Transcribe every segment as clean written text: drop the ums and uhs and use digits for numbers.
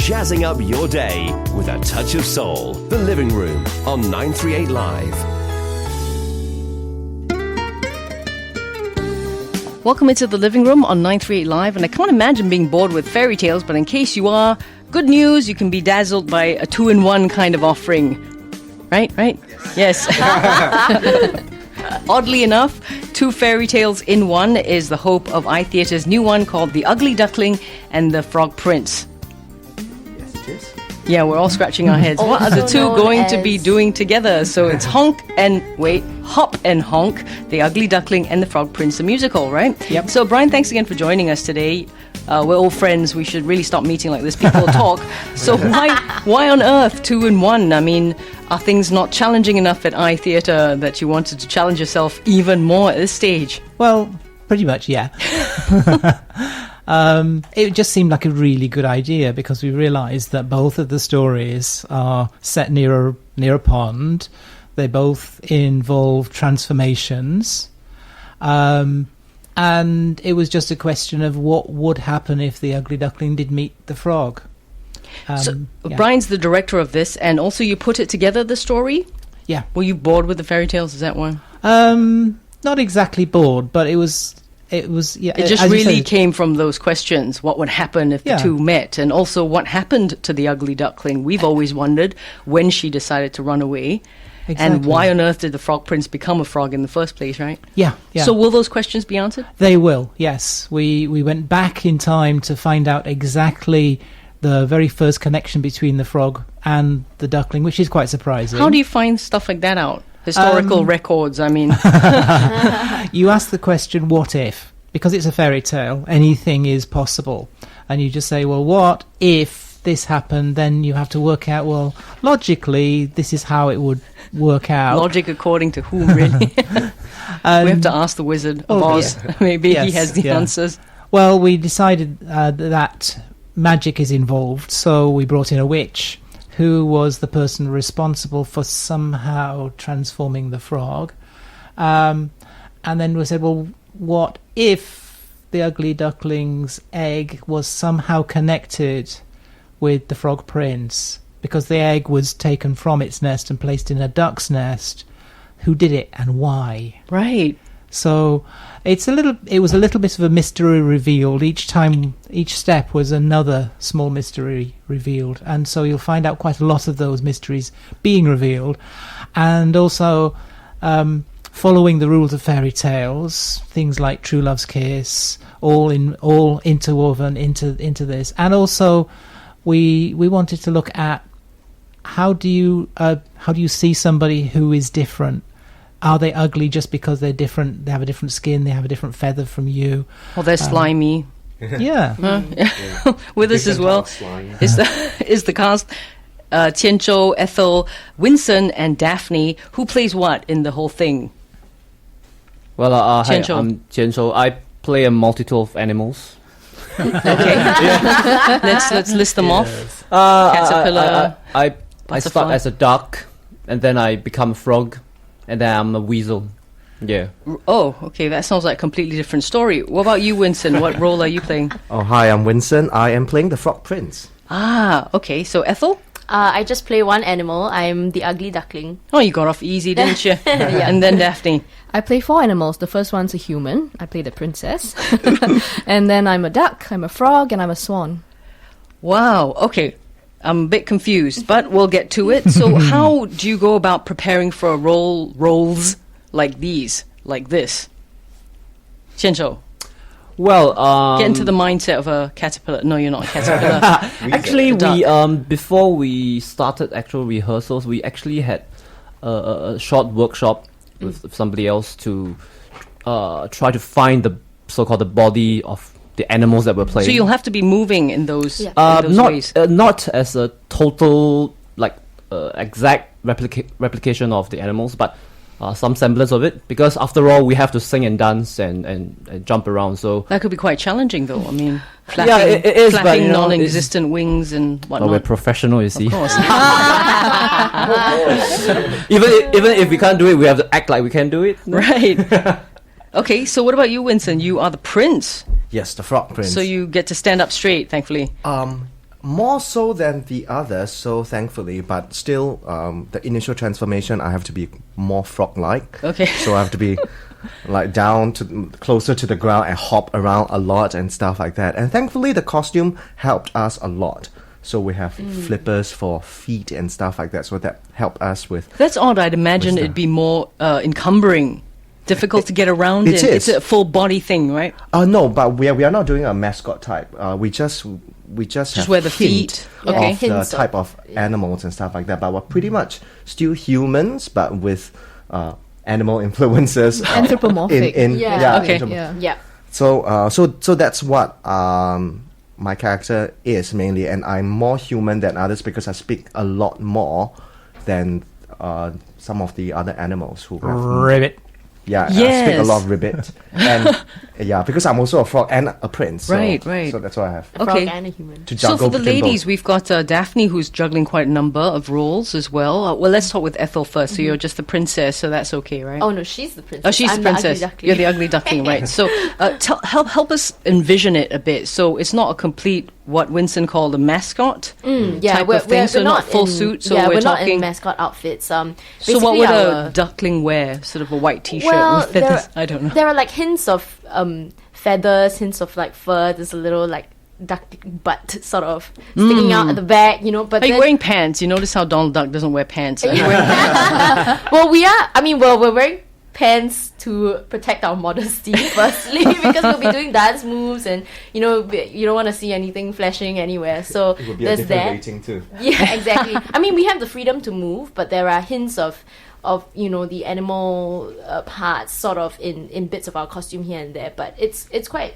jazzing up your day with a touch of soul. The Living Room on 938 Live. Welcome into The Living Room on 938 Live, and I can't imagine being bored with fairy tales, but in case you are, good news, you can be dazzled by a 2-in-1 kind of offering. Right? Yes. Oddly enough, 2 fairy tales in one is the hope of iTheatre's new one called The Ugly Duckling and The Frog Prince. Yes, it is. Yeah, we're all scratching our heads. What are the two going to be doing together? So it's Hop and Honk, The Ugly Duckling and The Frog Prince, the musical, right? Yep. So Brian, thanks again for joining us today. We're all friends. We should really stop meeting like this. People talk. So why on earth 2-in-1? I mean, are things not challenging enough at iTheatre that you wanted to challenge yourself even more at this stage? Well, pretty much, yeah. It just seemed like a really good idea because we realised that both of the stories are set near a pond. They both involve transformations. And it was just a question of what would happen if the ugly duckling did meet the frog. Brian's the director of this, and also you put it together, the story? Yeah. Were you bored with the fairy tales? Is that one? Not exactly bored, but it was. Yeah, it just really came from those questions. What would happen if the two met? And also what happened to the ugly duckling? We've always wondered when she decided to run away. Exactly. And why on earth did the Frog Prince become a frog in the first place, right? Yeah. So will those questions be answered? They will, yes. We went back in time to find out exactly the very first connection between the frog and the duckling, which is quite surprising. How do you find stuff like that out? Historical records, I mean. You ask the question, what if? Because it's a fairy tale, anything is possible. And you just say, well, what if this happened? Then you have to work out, well, logically, this is how it would work out. Logic according to whom, really? We have to ask the Wizard of Oz. Yeah. Maybe he has the answers. Well, we decided that magic is involved, so we brought in a witch who was the person responsible for somehow transforming the frog. And then we said, well, what if the ugly duckling's egg was somehow connected with the Frog Prince? Because the egg was taken from its nest and placed in a duck's nest. Who did it and why? Right. So it was a little bit of a mystery revealed. Each step was another small mystery revealed. And so you'll find out quite a lot of those mysteries being revealed. And also following the rules of fairy tales, things like True Love's Kiss, all interwoven into this. And also we wanted to look at how do you see somebody who is different? Are they ugly just because they're different? They have a different skin. They have a different feather from you. Well, they're slimy. Yeah. With us as well is the cast. Tianzhou, Ethel, Winston, and Daphne. Who plays what in the whole thing? Well, hi, I'm Tianzhou. I play a multitude of animals. Okay. Let's list them off. Caterpillar. I start as a duck, and then I become a frog, and then I'm a weasel. Yeah. Oh, okay. That sounds like a completely different story. What about you, Winston? What role are you playing? Oh, hi, I'm Winston. I am playing the Frog Prince. Ah, okay. So Ethel? I just play one animal. I'm the ugly duckling. Oh, you got off easy, didn't you? Yeah. And then Daphne? I play 4 animals. The first one's a human. I play the princess. And then I'm a duck, I'm a frog, and I'm a swan. Wow. Okay. I'm a bit confused, but we'll get to it. So how do you go about preparing for a roles like this? Tianzhou. Well, get into the mindset of a caterpillar. No, you're not a caterpillar. Actually, we before we started actual rehearsals, we actually had a short workshop with somebody else to try to find the so-called the body of the animals that we're playing. So you'll have to be moving in those, ways. Not as a total exact replication of the animals, but some semblance of it, because after all we have to sing and dance and jump around, so that could be quite challenging though. I mean, it is, flapping non-existent wings and whatnot. We're professional, you see. Of course. even if we can't do it, we have to act like we can do it. Right. Okay, so what about you, Winston? You are the prince. Yes, the Frog Prince. So you get to stand up straight, thankfully. more so than the others, so thankfully, but still, the initial transformation, I have to be more frog-like. Okay. So I have to be like down to closer to the ground and hop around a lot and stuff like that. And thankfully, the costume helped us a lot. So we have flippers for feet and stuff like that. So that helped us with. That's odd. I'd imagine it'd be more encumbering, difficult to get around. It is. It's a full body thing, right? No, but we are not doing a mascot type. We just have wear the hint feet. Okay. of the Hints of- type of animals and stuff like that. But we're pretty much still humans, but with animal influences. Anthropomorphic. Yeah. Okay. Yeah. So that's what my character is mainly, and I'm more human than others because I speak a lot more than some of the other animals who have. Ribbit. Yeah, I speak a Yes. lot of ribbit, and because I'm also a frog and a prince. So, Right. So that's why I have A frog Okay. and a human. to So juggle for the between ladies, both. we've got Daphne, who's juggling quite a number of roles as well. Well, let's talk with Ethel first. So you're just the princess, so that's okay, right? Oh no, she's the princess. Oh, she's I'm the princess. The ugly duckling. You're the ugly duckling, right? So, help us envision it a bit. So it's not a complete what Winston called a mascot type of thing. So not full suit. So yeah, we're not talking. in mascot outfits. So what Basically would our- a duckling wear? Sort of a white T-shirt Well, with feathers? I don't know. There are like hints of feathers, hints of like fur. There's a little like duck butt sort of sticking out at the back, But Are you then- wearing pants? You notice how Donald Duck doesn't wear pants. Are you wearing well, we are. I mean, we're wearing pants to protect our modesty, firstly, because we'll be doing dance moves, and you don't want to see anything flashing anywhere. So It would be a there's different that. rating too. Yeah, exactly. I mean, we have the freedom to move, but there are hints of the animal parts sort of in bits of our costume here and there. But it's quite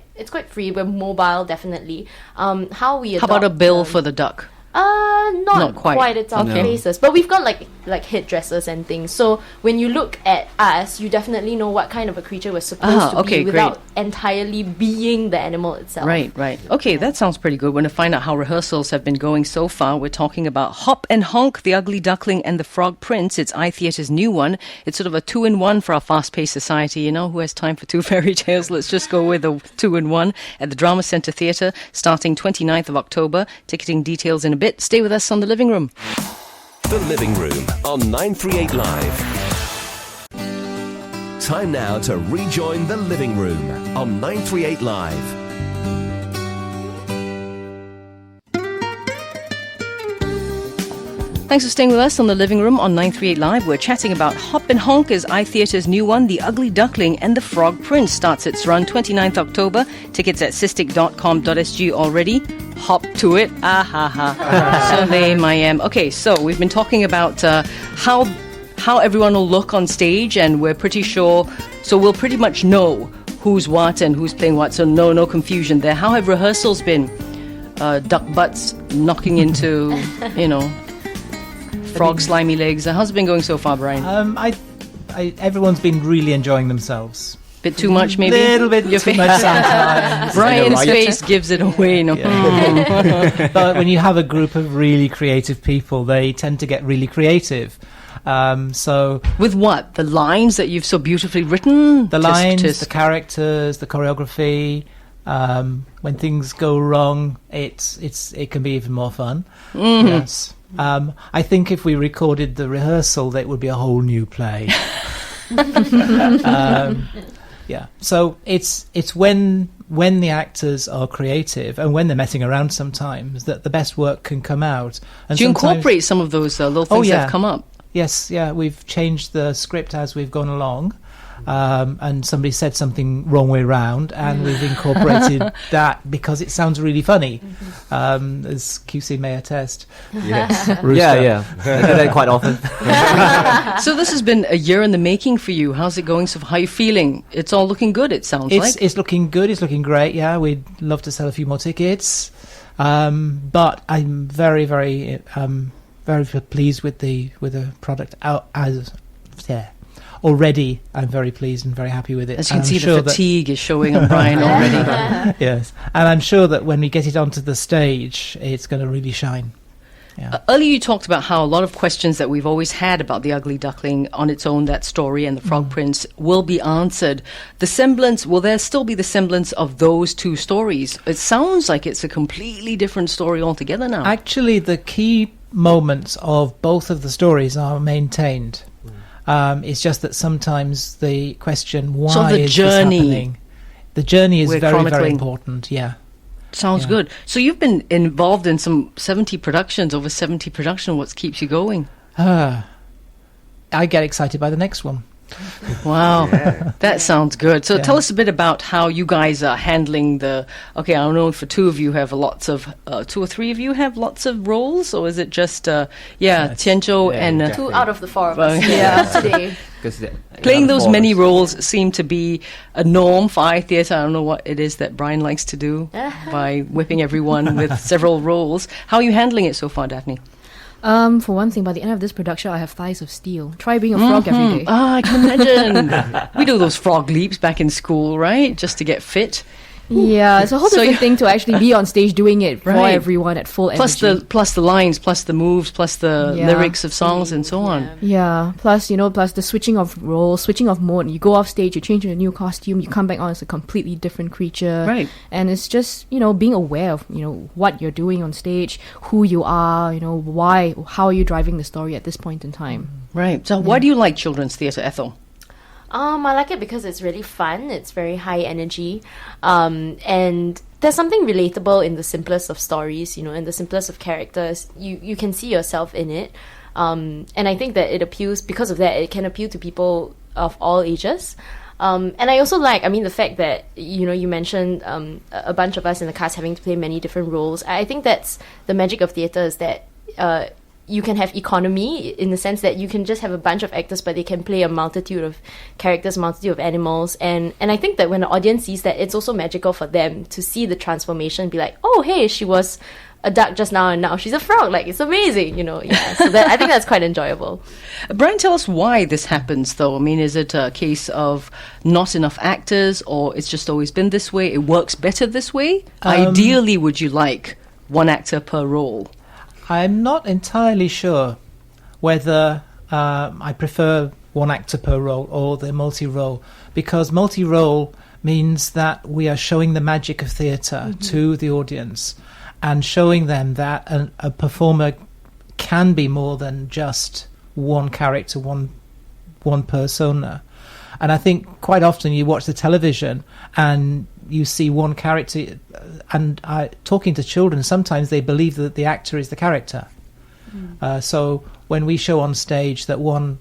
free. We're mobile, definitely. How we How about a adopt, bill for the duck? not Not quite. quite. It's our Okay. faces, but we've got like headdresses and things. So when you look at us, you definitely know what kind of a creature we're supposed to okay, be without entirely being the animal itself. Right. Okay, that sounds pretty good. We're going to find out how rehearsals have been going so far. We're talking about Hop and Honk, the Ugly Duckling and the Frog Prince. It's iTheatre's new one. It's sort of a 2-in-1 for our fast-paced society. Who has time for 2 fairy tales? Let's just go with a 2-in-1 at the Drama Centre Theatre starting 29th of October. Ticketing details in a bit. Stay with us on The Living Room. The Living Room on 938 Live. Time now to rejoin The Living Room on 938 Live. Thanks for staying with us on The Living Room on 938 Live. We're chatting about Hop and Honk as iTheatre's new one, The Ugly Duckling and the Frog Prince. Starts its run 29th October. Tickets at cystic.com.sg already. Hop to it. So lame I am. Okay, so we've been talking about how everyone will look on stage, and we're pretty sure, so we'll pretty much know who's what and who's playing what, so no confusion there. How have rehearsals been? Duck butts knocking into, frog slimy legs. How's it been going so far, Brian? Everyone's been really enjoying themselves. Bit too much, maybe? Little bit too much sometimes. Brian's right? face gives it away. But when you have a group of really creative people, they tend to get really creative. So With what? The lines that you've so beautifully written? the lines, the characters, the choreography. When things go wrong, it can be even more fun. Yes. I think if we recorded the rehearsal, that would be a whole new play. Yeah. So it's when the actors are creative and when they're messing around sometimes that the best work can come out. And Do you sometimes- incorporate some of those little things that have come up? Yes, yeah, we've changed the script as we've gone along, and somebody said something wrong way round, and we've incorporated that because it sounds really funny, as QC may attest. Yes. Yeah. I do that quite often. So this has been a year in the making for you. How's it going? So how are you feeling? It's all looking good, it sounds like. It's looking good. It's looking great. Yeah, we'd love to sell a few more tickets, but I'm very, very, very pleased with the product out as already. I'm very pleased and very happy with it. As you can And see, I'm the sure that- fatigue is showing on Brian already. Yes, and I'm sure that when we get it onto the stage, it's going to really shine. Yeah. Earlier you talked about how a lot of questions that we've always had about the Ugly Duckling on its own, that story, and the Frog Prince will be answered. The semblance, will there still be the semblance of those two stories? It sounds like it's a completely different story altogether now. Actually, the key moments of both of the stories are maintained. It's just that sometimes the question, why So the is journey, this happening? The journey is we're very, very chronicling. important, yeah. Sounds Yeah. good. So you've been involved in some 70 productions, over 70 productions. What keeps you going? I get excited by the next one. Wow, that sounds good. So Yeah. tell us a bit about how you guys are handling the. Okay, I know for two of you have lots of, two or three of you have lots of roles, or is it just, Tianzhou and yeah. 2 out of the 4 of Well, us yeah. today. playing those many roles seem to be a norm for iTheatre. I don't know what it is that Brian likes to do by whipping everyone with several roles. How are you handling it so far, Daphne? For one thing, by the end of this production, I have thighs of steel. Try being a frog every day. Ah, I can imagine. We do those frog leaps back in school, right? Just to get fit. Yeah, it's a whole So different you- thing to actually be on stage doing it for Right. everyone at full Plus energy. the lines, plus the moves, plus the Yeah. lyrics of songs and so on. Yeah, plus the switching of roles, switching of mode. You go off stage, you change to a new costume, you come back on as a completely different creature. Right. And it's just, being aware of, what you're doing on stage, who you are, why, how are you driving the story at this point in time. Right. So why do you like children's theatre, Ethel? I like it because it's really fun. It's very high energy, and there's something relatable in the simplest of stories. In the simplest of characters, you can see yourself in it, and I think that it appeals because of that. It can appeal to people of all ages. And I also like, the fact that, you mentioned a bunch of us in the cast having to play many different roles. I think that's the magic of theatre, is that you can have economy in the sense that you can just have a bunch of actors, but they can play a multitude of characters, multitude of animals. And I think that when the audience sees that, it's also magical for them to see the transformation, be like, oh, hey, she was a duck just now and now she's a frog. Like, it's amazing, Yeah, so I think that's quite enjoyable. Brian, tell us why this happens, though. Is it a case of not enough actors, or it's just always been this way? It works better this way? Ideally, would you like one actor per role? I'm not entirely sure whether I prefer one actor per role or the multi-role, because multi-role means that we are showing the magic of theatre to the audience and showing them that a performer can be more than just one character, one persona. And I think quite often you watch the television and you see one character, and talking to children, sometimes they believe that the actor is the character. So when we show on stage that one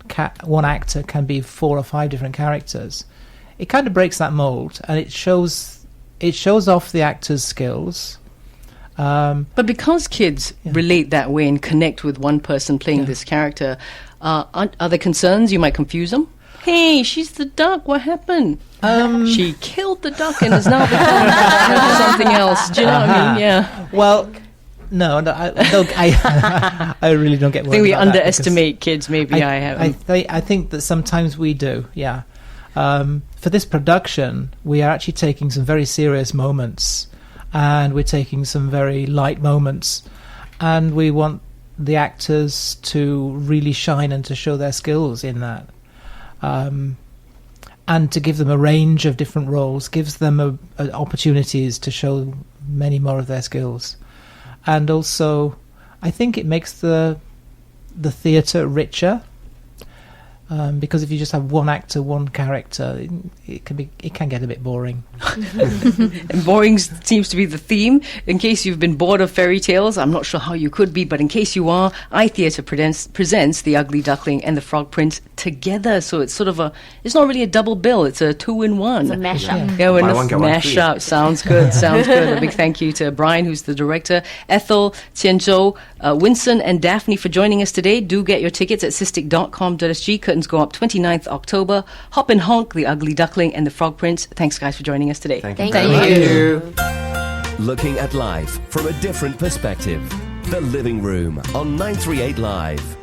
actor can be 4 or 5 different characters, it kind of breaks that mold, and it shows off the actor's skills. But because kids relate that way and connect with one person playing this character, are there concerns you might confuse them? Hey, she's the duck. What happened? She killed the duck and has now become something else. Do you know what I mean? Yeah. Well, no, I really don't get worried I think we about that, underestimate kids. Maybe I have. I think that sometimes we do, yeah. For this production, we are actually taking some very serious moments, and we're taking some very light moments, and we want the actors to really shine and to show their skills in that. And to give them a range of different roles gives them opportunities to show many more of their skills. And also, I think it makes the theatre richer, because if you just have one actor, one character, it can get a bit boring. And boring seems to be the theme. In case you've been bored of fairy tales, I'm not sure how you could be, but in case you are, iTheatre presents The Ugly Duckling and The Frog Prince together. So it's sort of it's not really a double bill, it's a 2-in-1. It's a mashup. Yeah, we're Buy in one, a get one mashup. Sounds good, sounds good. A big thank you to Brian, who's the director, Ethel, Tianzhou, Winston, and Daphne for joining us today. Do get your tickets at cystic.com.sg. Curtains go up 29th October. Hop and Honk, The Ugly Duckling and The Frog Prince. Thanks, guys, for joining us today. Thank you. Thank you. Looking at life from a different perspective. The Living Room on 938 Live.